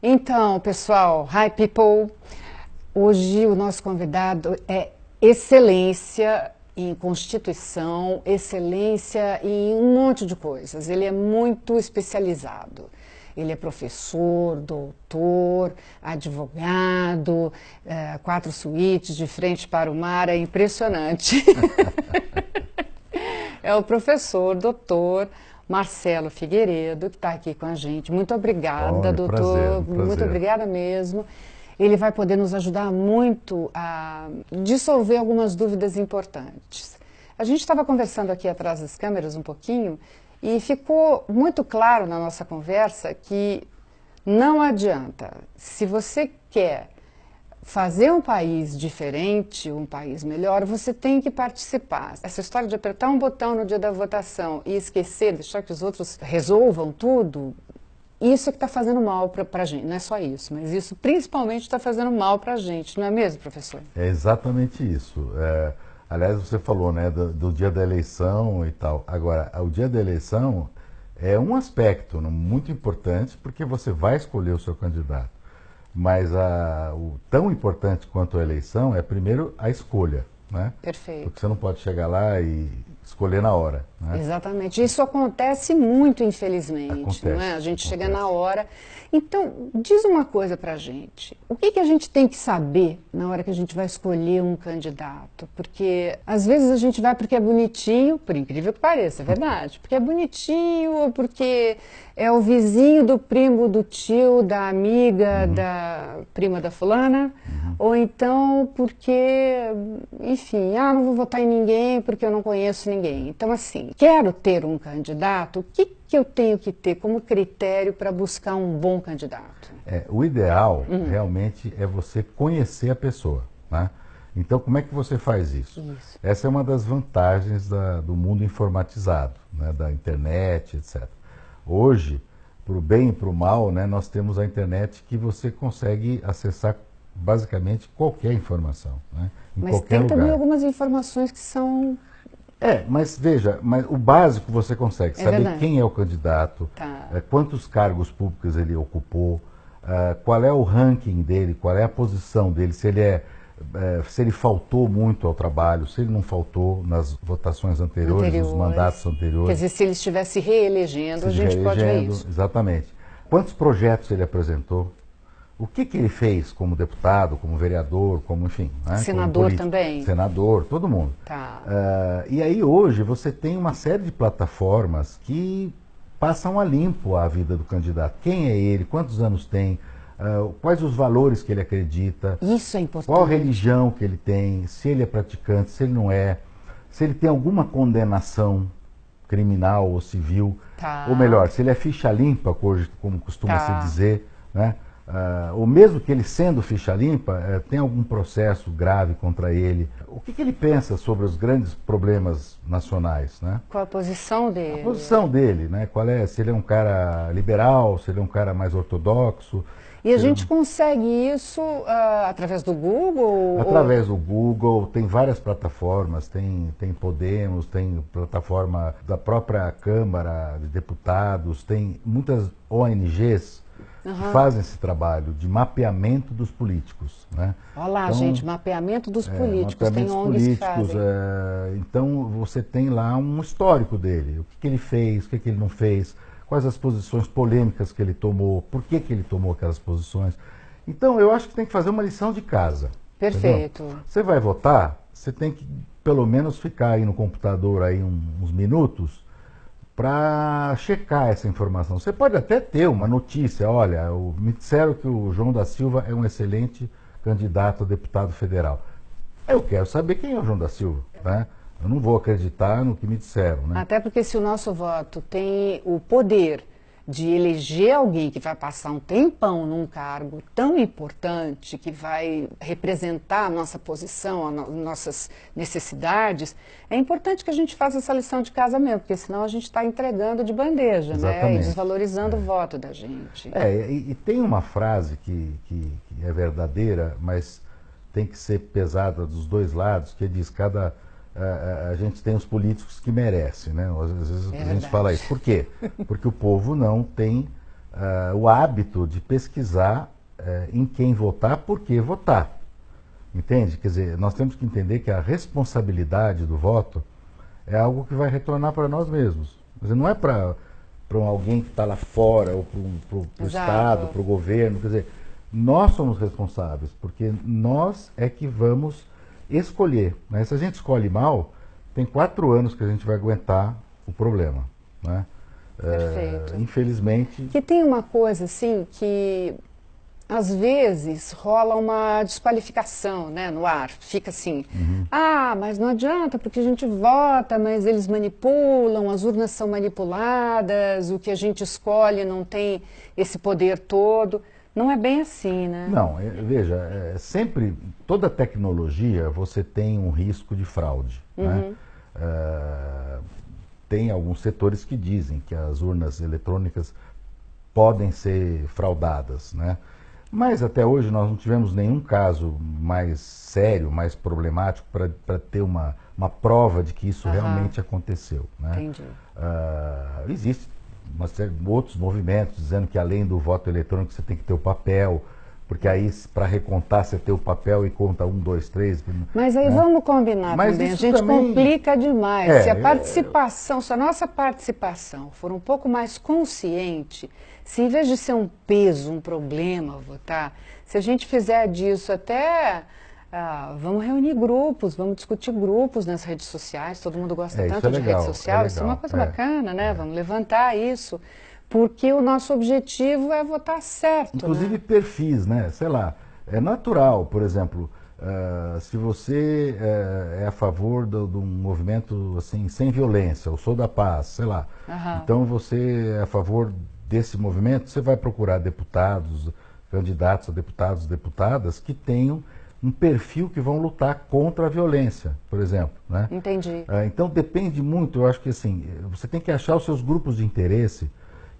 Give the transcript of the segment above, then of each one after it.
Então, pessoal, hi people. Hoje o nosso convidado é excelência em Constituição, excelência em um monte de coisas. Ele é muito especializado. Ele é professor, doutor, advogado, 4 suítes de frente para o mar, é impressionante. É o professor, doutor Marcelo Figueiredo, que está aqui com a gente. Muito obrigada, Olha, prazer, doutor. Muito prazer. obrigada mesmo. Ele vai poder nos ajudar muito a dissolver algumas dúvidas importantes. A gente estava conversando aqui atrás das câmeras um pouquinho e ficou muito claro na nossa conversa que não adianta. Se você quer fazer um país diferente, um país melhor, você tem que participar. Essa história de apertar um botão no dia da votação e esquecer, deixar que os outros resolvam tudo, isso é que está fazendo mal para a gente. Não é só isso, mas isso principalmente está fazendo mal para a gente, não é mesmo, professor? É exatamente isso. Aliás, você falou, né, do dia da eleição e tal. Agora, o dia da eleição é um aspecto muito importante porque você vai escolher o seu candidato. Mas o tão importante quanto a eleição é primeiro a escolha, né? Perfeito. Porque você não pode chegar lá e escolher na hora, né? Exatamente. Isso acontece muito, infelizmente, não é? A gente chega na hora. Então, diz uma coisa pra gente. O que a gente tem que saber na hora que a gente vai escolher um candidato? Porque às vezes a gente vai porque é bonitinho, por incrível que pareça, é verdade. Porque é bonitinho, ou porque é o vizinho do primo do tio, da amiga, da prima da fulana, ou então porque, enfim, não vou votar em ninguém porque eu não conheço ninguém. Então, assim, quero ter um candidato, o que eu tenho que ter como critério para buscar um bom candidato? O ideal realmente é você conhecer a pessoa, né? Então, como é que você faz isso? Essa é uma das vantagens do mundo informatizado, né? Da internet, etc. Hoje, para o bem e para o mal, né, nós temos a internet que você consegue acessar basicamente qualquer informação, né? Em Mas qualquer tem também lugar. algumas informações que são... Mas veja, o básico você consegue saber verdade. quem é o candidato, Tá. quantos cargos públicos ele ocupou, qual é o ranking dele, qual é a posição dele, se ele faltou muito ao trabalho, se ele não faltou nas votações anteriores, nos mandatos anteriores. Quer dizer, se ele estivesse reelegendo, a gente pode ver isso. Exatamente. Quantos projetos ele apresentou? O que ele fez como deputado, como vereador, como, enfim... Né, Senador também? Senador, todo mundo. Tá. E aí hoje você tem uma série de plataformas que passam a limpo a vida do candidato. Quem é ele, quantos anos tem, quais os valores que ele acredita. Isso é importante. Qual a religião que ele tem, se ele é praticante, se ele não é, se ele tem alguma condenação criminal ou civil. Tá. Ou melhor, se ele é ficha limpa, como costuma Tá. se dizer, né? Ou mesmo que ele sendo ficha limpa, tem algum processo grave contra ele. O que ele pensa sobre os grandes problemas nacionais, né? Qual a posição dele? A posição dele, né? Se ele é um cara liberal, se ele é um cara mais ortodoxo. E a gente consegue isso através do Google? Através do Google, tem várias plataformas, tem Podemos, tem plataforma da própria Câmara de Deputados, tem muitas ONGs que fazem esse trabalho de mapeamento dos políticos, né? Olha lá, então, gente, mapeamento dos políticos, tem ONGs que fazem. Então você tem lá um histórico dele, o que ele fez, o que ele não fez, quais as posições polêmicas que ele tomou, por que ele tomou aquelas posições. Então eu acho que tem que fazer uma lição de casa. Perfeito. Entendeu? Você vai votar, você tem que pelo menos ficar aí no computador aí uns minutos para checar essa informação. Você pode até ter uma notícia, olha, me disseram que o João da Silva é um excelente candidato a deputado federal. Eu quero saber quem é o João da Silva, né? Eu não vou acreditar no que me disseram, né? Até porque se o nosso voto tem o poder de eleger alguém que vai passar um tempão num cargo tão importante, que vai representar a nossa posição, as nossas necessidades, é importante que a gente faça essa lição de casa mesmo, porque senão a gente está entregando de bandeja, né? E desvalorizando o voto da gente. E tem uma frase que é verdadeira, mas tem que ser pesada dos dois lados, que diz a gente tem os políticos que merecem, né? Às vezes a gente fala isso. Por quê? Porque o povo não tem o hábito de pesquisar em quem votar, por que votar. Entende? Quer dizer, nós temos que entender que a responsabilidade do voto é algo que vai retornar para nós mesmos. Quer dizer, não é para alguém que está lá fora, ou para o Estado, para o governo. Quer dizer, nós somos responsáveis, porque nós é que vamos escolher. Né? Se a gente escolhe mal, tem 4 anos que a gente vai aguentar o problema. Né? Perfeito. Infelizmente... Que tem uma coisa, assim, que às vezes rola uma desqualificação, né, no ar. Fica assim, mas não adianta porque a gente vota, mas eles manipulam, as urnas são manipuladas, o que a gente escolhe não tem esse poder todo. Não é bem assim, né? Não, veja, sempre, toda tecnologia você tem um risco de fraude. Né? Tem alguns setores que dizem que as urnas eletrônicas podem ser fraudadas, né? Mas até hoje nós não tivemos nenhum caso mais sério, mais problemático para ter uma prova de que isso realmente aconteceu. Né? Entendi. Existem outros movimentos dizendo que além do voto eletrônico você tem que ter o papel, porque aí para recontar você tem o papel e conta 1, 2, 3. Mas aí vamos combinar também, a gente complica demais. Se a participação, se a nossa participação for um pouco mais consciente, se em vez de ser um peso, um problema votar, se a gente fizer disso até, vamos reunir grupos, vamos discutir grupos nas redes sociais, todo mundo gosta tanto de rede social, isso é uma coisa bacana, né? Vamos levantar isso, porque o nosso objetivo é votar certo. Inclusive, né? Perfis, né? Sei lá, é natural, por exemplo, se você é a favor de um movimento assim, sem violência, eu sou da paz, sei lá, então você é a favor desse movimento, você vai procurar deputados, candidatos a deputados, deputadas que tenham um perfil que vão lutar contra a violência, por exemplo. Né? Entendi. Então depende muito, eu acho que assim, você tem que achar os seus grupos de interesse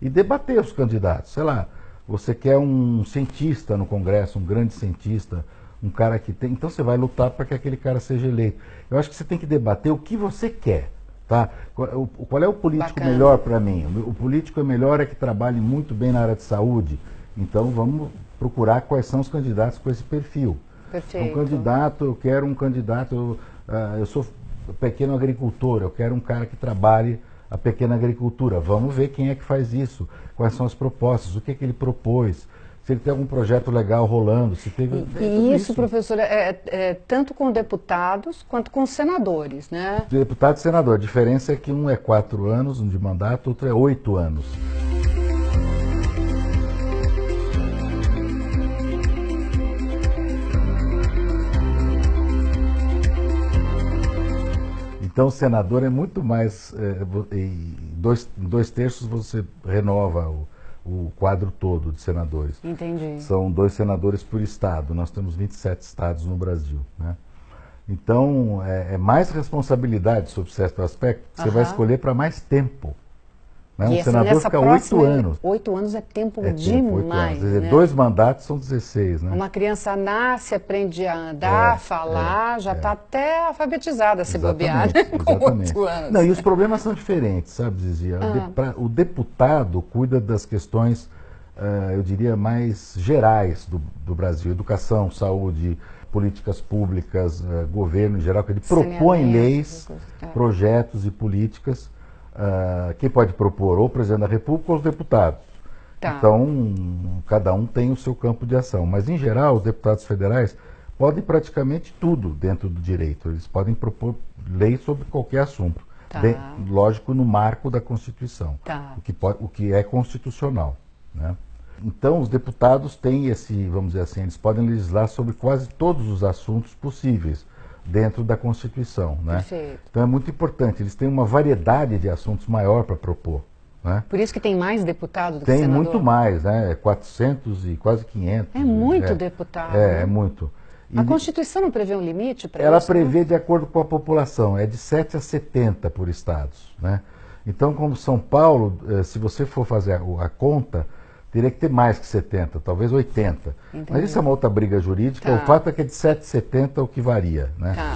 e debater os candidatos. Sei lá, você quer um cientista no Congresso, um grande cientista, um cara que tem... Então você vai lutar para que aquele cara seja eleito. Eu acho que você tem que debater o que você quer. Tá? Qual é o político melhor para mim? O político melhor que trabalhe muito bem na área de saúde. Então vamos procurar quais são os candidatos com esse perfil. Perfeito. Eu quero um candidato, eu sou pequeno agricultor, eu quero um cara que trabalhe a pequena agricultura. Vamos ver quem é que faz isso, quais são as propostas, o que é que ele propôs, se ele tem algum projeto legal rolando, se teve... E isso, professor, tanto com deputados quanto com senadores, né? Deputado e senador, a diferença é que um é 4 anos de mandato, outro é 8 anos. Então, o senador é muito mais... em 2/3 você renova o quadro todo de senadores. Entendi. São 2 senadores por estado. Nós temos 27 estados no Brasil. Né? Então, é mais responsabilidade sobre certo aspecto que você vai escolher para mais tempo. Né? Um senador fica 8 anos. 8 anos é tempo demais. Quer dizer, 2 mandatos são 16. Né? Uma criança nasce, aprende a andar, falar, já está até alfabetizada, se bobear, com 8 anos. Não, e os problemas são diferentes, sabe, Zizia? O deputado cuida das questões, eu diria, mais gerais do Brasil. Educação, saúde, políticas públicas, governo em geral, que ele propõe leis, projetos e políticas. Quem pode propor? Ou o presidente da República ou os deputados. Tá. Então, cada um tem o seu campo de ação. Mas, em geral, os deputados federais podem praticamente tudo dentro do direito. Eles podem propor leis sobre qualquer assunto. Tá. Lógico, no marco da Constituição. Tá. O que é constitucional. Né? Então, os deputados têm vamos dizer assim, eles podem legislar sobre quase todos os assuntos possíveis dentro da Constituição. Né? Perfeito. Então é muito importante, eles têm uma variedade de assuntos maior para propor. Né? Por isso que tem mais deputado do que senador? Tem muito mais, né? 400 e quase 500. É muito deputado. É muito. E a Constituição não prevê um limite para isso? Ela prevê de acordo com a população, é de 7 a 70 por estados. Né? Então, como São Paulo, se você for fazer a conta, teria que ter mais que 70, talvez 80. Entendi. Mas isso é uma outra briga jurídica. Tá. O fato é que é de 7 a 70 o que varia. Né? Tá.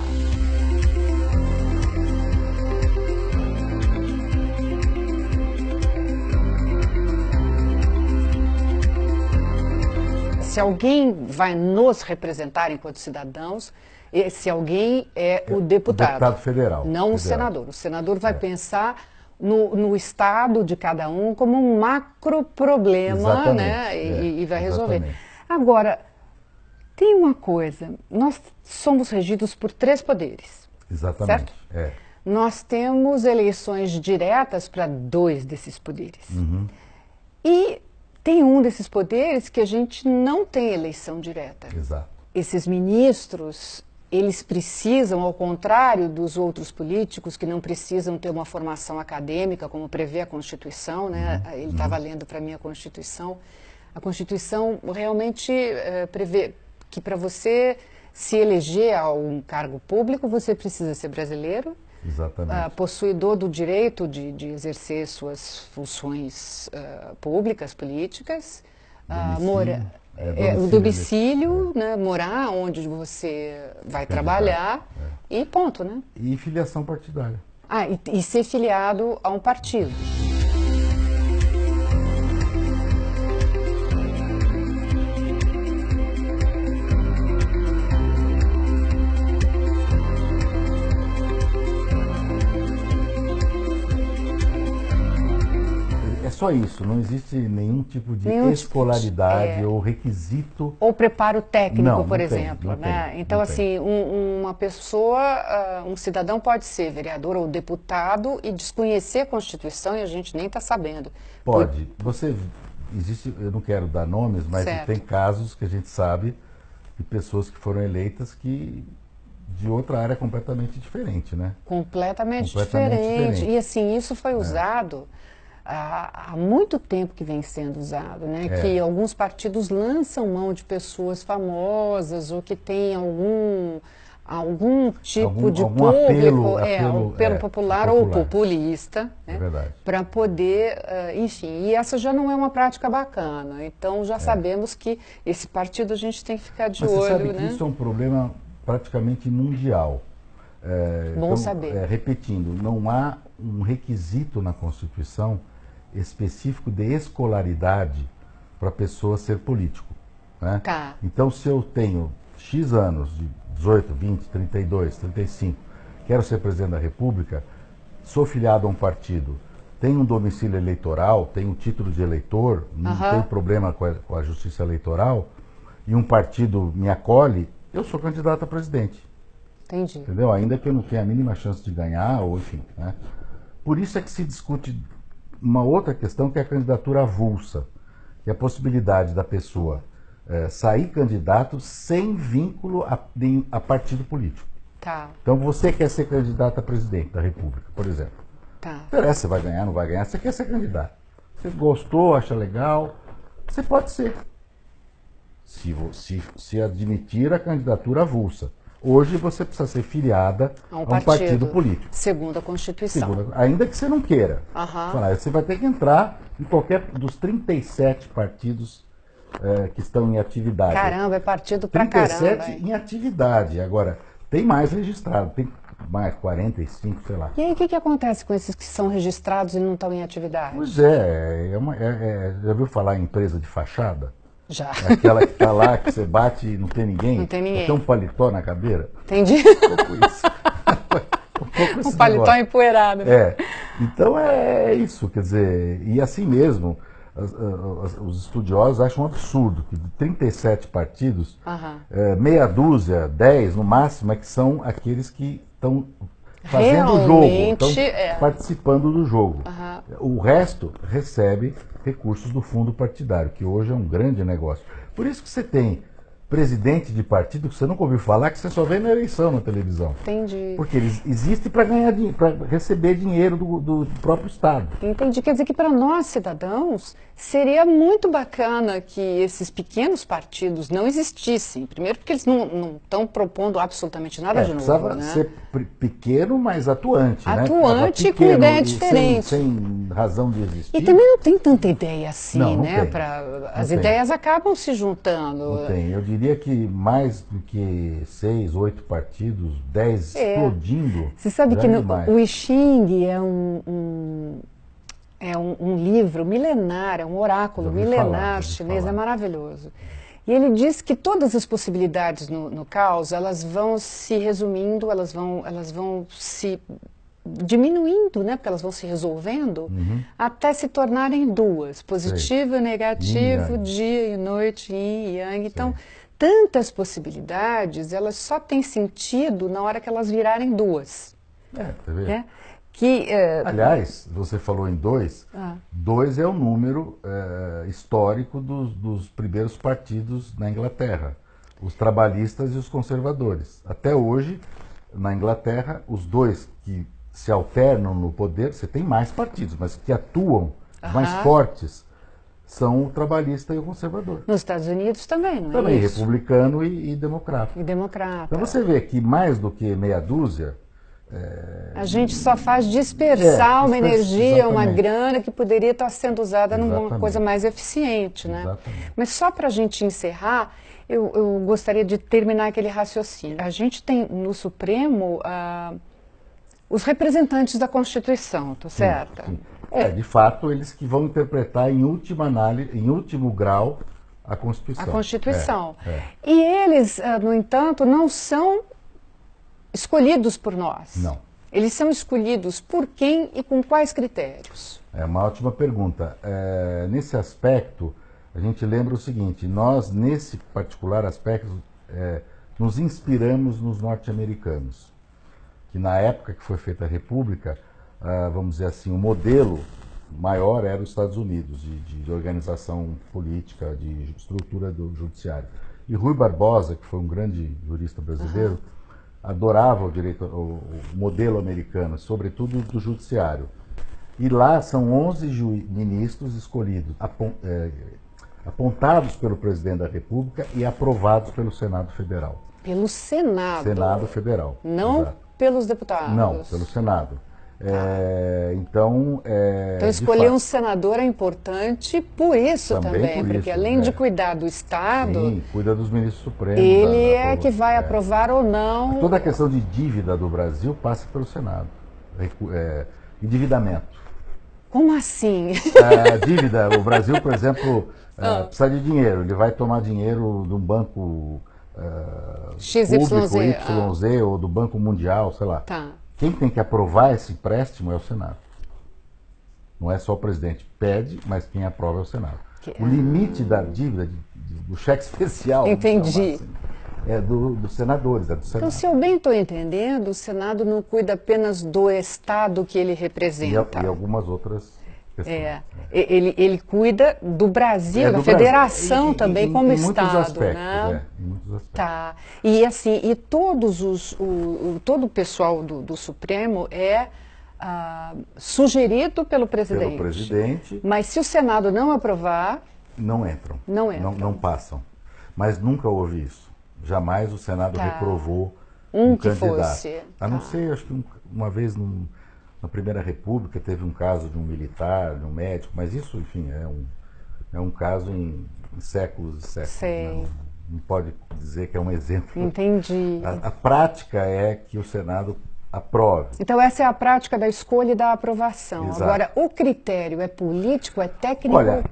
Se alguém vai nos representar enquanto cidadãos, esse alguém é o deputado. O deputado federal. Não o senador. O senador vai pensar no estado de cada um como um macro problema, né? E vai resolver. Exatamente. Agora, tem uma coisa, nós somos regidos por 3 poderes. Exatamente. Certo? Nós temos eleições diretas para 2 desses poderes. Uhum. E tem um desses poderes que a gente não tem eleição direta. Exato. Esses ministros, eles precisam, ao contrário dos outros políticos, que não precisam ter uma formação acadêmica, como prevê a Constituição, né? Ele estava lendo para mim a Constituição. A Constituição realmente prevê que para você se eleger a um cargo público, você precisa ser brasileiro, possuidor do direito de exercer suas funções públicas, políticas, o domicílio, né, morar onde você vai trabalhar e ponto, né? E filiação partidária. E ser filiado a um partido. Só isso, não existe nenhum tipo de escolaridade ou requisito. Ou preparo técnico, não, por não exemplo. Tem, né? Então, assim, uma pessoa, um cidadão pode ser vereador ou deputado e desconhecer a Constituição e a gente nem está sabendo. Pode. Existe, eu não quero dar nomes, mas tem casos que a gente sabe de pessoas que foram eleitas de outra área completamente diferente, né? Completamente diferente. E assim, isso foi usado há muito tempo que vem sendo usado, né? Que alguns partidos lançam mão de pessoas famosas ou que têm algum tipo de público, apelo popular ou populista, né? Para poder, enfim, e essa já não é uma prática bacana. Então já sabemos que esse partido a gente tem que ficar de olho, você sabe né? Que isso é um problema praticamente mundial. Bom saber. Repetindo, não há um requisito na Constituição específico de escolaridade para a pessoa ser político. Né? Então, se eu tenho X anos, de 18, 20, 32, 35, quero ser presidente da República, sou filiado a um partido, tenho um domicílio eleitoral, tenho um título de eleitor, não tenho problema com a justiça eleitoral, e um partido me acolhe, eu sou candidato a presidente. Entendi. Entendeu? Ainda que eu não tenha a mínima chance de ganhar, ou enfim. Né? Por isso é que se discute uma outra questão, que é a candidatura avulsa, que é a possibilidade da pessoa sair candidato sem vínculo a partido político. Então você quer ser candidato a presidente da República, por exemplo. Não interessa se vai ganhar, não vai ganhar, você quer ser candidato. Você gostou, acha legal, você pode ser. Se admitir a candidatura avulsa. Hoje você precisa ser filiada a um partido político. Segundo a Constituição. Ainda que você não queira. Você vai ter que entrar em qualquer dos 37 partidos que estão em atividade. Caramba, é partido pra caramba. 37 em atividade. Agora, tem mais registrado, tem mais 45, sei lá. E aí o que acontece com esses que são registrados e não estão em atividade? Pois já ouviu falar em empresa de fachada? Já. Aquela que está lá, que você bate e não tem ninguém. Não tem ninguém. Tem um paletó na cadeira. Entendi. Um pouco isso. Um paletó negócio. empoeirado. Né? Então é isso, quer dizer, e assim mesmo, os estudiosos acham um absurdo que de 37 partidos, meia dúzia, 10 no máximo, é que são aqueles que estão fazendo o jogo, estão participando do jogo. O resto recebe recursos do fundo partidário, que hoje é um grande negócio. Por isso que você tem presidente de partido que você nunca ouviu falar, que você só vê na eleição na televisão. Entendi. Porque eles existem para ganhar para receber dinheiro do próprio Estado. Entendi. Quer dizer que para nós, cidadãos, seria muito bacana que esses pequenos partidos não existissem. Primeiro porque eles não estão propondo absolutamente nada de novo. Precisava ser pequeno, mas atuante. Atuante né? e com ideia diferente. Sem razão de existir. E também não tem tanta ideia assim, não né? As ideias acabam se juntando. Não tem. Eu diria que mais do que 6, 8 partidos, 10 explodindo. Você sabe que o I Ching é um livro milenar, é um oráculo milenar chinês, é maravilhoso. E ele diz que todas as possibilidades no caos, elas vão se resumindo, elas vão se diminuindo, né? Porque elas vão se resolvendo, até se tornarem duas, positivo e negativo, dia e noite, yin e yang. Então, tantas possibilidades, elas só têm sentido na hora que elas virarem duas. Tá vendo? Né? Aliás, você falou em dois. Dois é o número histórico dos primeiros partidos na Inglaterra, os trabalhistas e os conservadores. Até hoje, na Inglaterra, os dois que se alternam no poder, você tem mais partidos, mas que atuam, os mais fortes, são o trabalhista e o conservador. Nos Estados Unidos também, não é também, isso? Republicano e democrata. E democrata. Então você vê que mais do que meia dúzia... A gente só faz dispersar uma energia, exatamente. Uma grana que poderia estar sendo usada numa Exatamente. coisa mais eficiente, né? Exatamente. Mas só para a gente encerrar, eu gostaria de terminar aquele raciocínio. A gente tem no Supremo os representantes da Constituição, tá certo? Sim. De fato, eles que vão interpretar em última análise, em último grau, a Constituição. A Constituição. E eles, no entanto, não são escolhidos por nós. Não. Eles são escolhidos por quem e com quais critérios? É uma ótima pergunta. Nesse aspecto, a gente lembra o seguinte, nós, nesse particular aspecto, nos inspiramos nos norte-americanos, que na época que foi feita a República, vamos dizer assim, o modelo maior era os Estados Unidos, de organização política, de estrutura do judiciário. E Rui Barbosa, que foi um grande jurista brasileiro, adorava o modelo americano, sobretudo do judiciário. E lá são 11 ministros escolhidos, apontados pelo presidente da República e aprovados pelo Senado Federal. Pelo Senado? Senado Federal. Não exato. Pelos deputados? Não, pelo Senado. Então escolher um senador é importante por isso também, por porque isso, além de cuidar do Estado, sim, cuida dos ministros supremos. Ele é que vai aprovar ou não. Toda a questão de dívida do Brasil passa pelo Senado. Endividamento. Como assim? A dívida, o Brasil, por exemplo, precisa de dinheiro. Ele vai tomar dinheiro de um banco XYZ, público, YZ, ou do Banco Mundial, sei lá. Tá. Quem tem que aprovar esse empréstimo é o Senado. Não é só o presidente pede, mas quem aprova é o Senado. O limite da dívida, do cheque especial, entendi, assim, é dos senadores, é do Senado. Então, se eu bem estou entendendo, o Senado não cuida apenas do Estado que ele representa. E algumas outras questões. Ele cuida do Brasil, da federação também, como Estado. Aspectos, né? Em muitos aspectos. Tá. E assim, todo o pessoal do Supremo é sugerido pelo presidente. Pelo presidente. Mas se o Senado não aprovar... Não entram. Não entram. Não passam. Mas nunca houve isso. Jamais o Senado reprovou um que candidato. Fosse. A não ser, acho que uma vez na Primeira República teve um caso de um militar, de um médico, mas isso, enfim, é um caso em séculos e séculos. Sei. Não pode dizer que é um exemplo. Entendi. A prática é que o Senado aprove. Então essa é a prática da escolha e da aprovação. Exato. Agora, o critério é político, é técnico? Olha,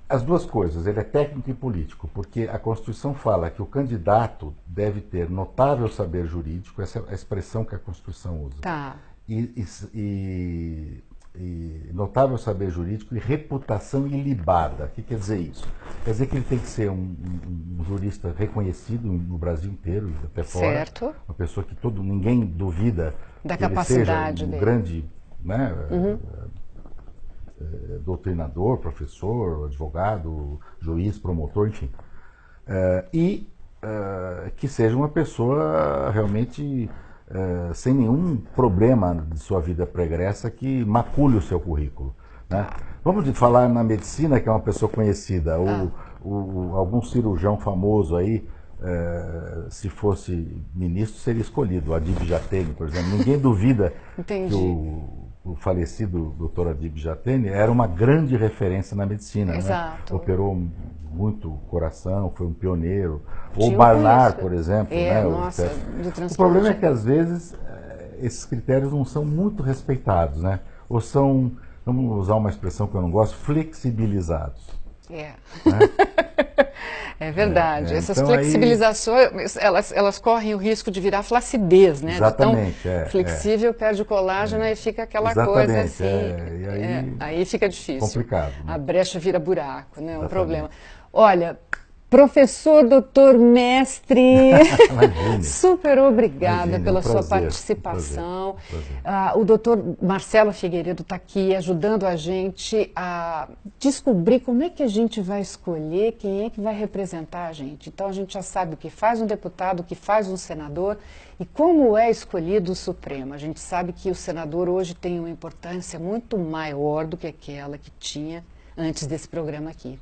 as duas coisas, ele é técnico e político, porque a Constituição fala que o candidato deve ter notável saber jurídico, essa é a expressão que a Constituição usa. Tá. E notável saber jurídico e reputação ilibada. O que quer dizer isso? Quer dizer que ele tem que ser um jurista reconhecido no Brasil inteiro e até fora. Certo. Uma pessoa que ninguém duvida da que capacidade ele seja um dele. grande, né, doutrinador, professor, advogado, juiz, promotor, enfim. Que seja uma pessoa realmente sem nenhum problema de sua vida pregressa que macule o seu currículo. Né? Vamos falar na medicina, que é uma pessoa conhecida, algum cirurgião famoso aí, se fosse ministro, seria escolhido. O Adib Jatene, por exemplo. Ninguém duvida que o falecido doutor Adib Jatene era uma grande referência na medicina. Exato. Né? Operou muito o coração, foi um pioneiro. Ou Barnard, por exemplo. Né? Nossa, o problema é que, às vezes, esses critérios não são muito respeitados, né? Ou são, vamos usar uma expressão que eu não gosto, flexibilizados. Né? É verdade. Essas então, flexibilizações, elas correm o risco de virar flacidez, né? Exatamente. Então, flexível, perde o colágeno e fica aquela coisa assim. E aí fica difícil. Complicado. Né? A brecha vira buraco, né? Um problema. Olha, professor, doutor, mestre, super obrigada pela sua participação. O doutor Marcelo Figueiredo está aqui ajudando a gente a descobrir como é que a gente vai escolher quem é que vai representar a gente. Então a gente já sabe o que faz um deputado, o que faz um senador e como é escolhido o Supremo. A gente sabe que o senador hoje tem uma importância muito maior do que aquela que tinha antes desse programa aqui.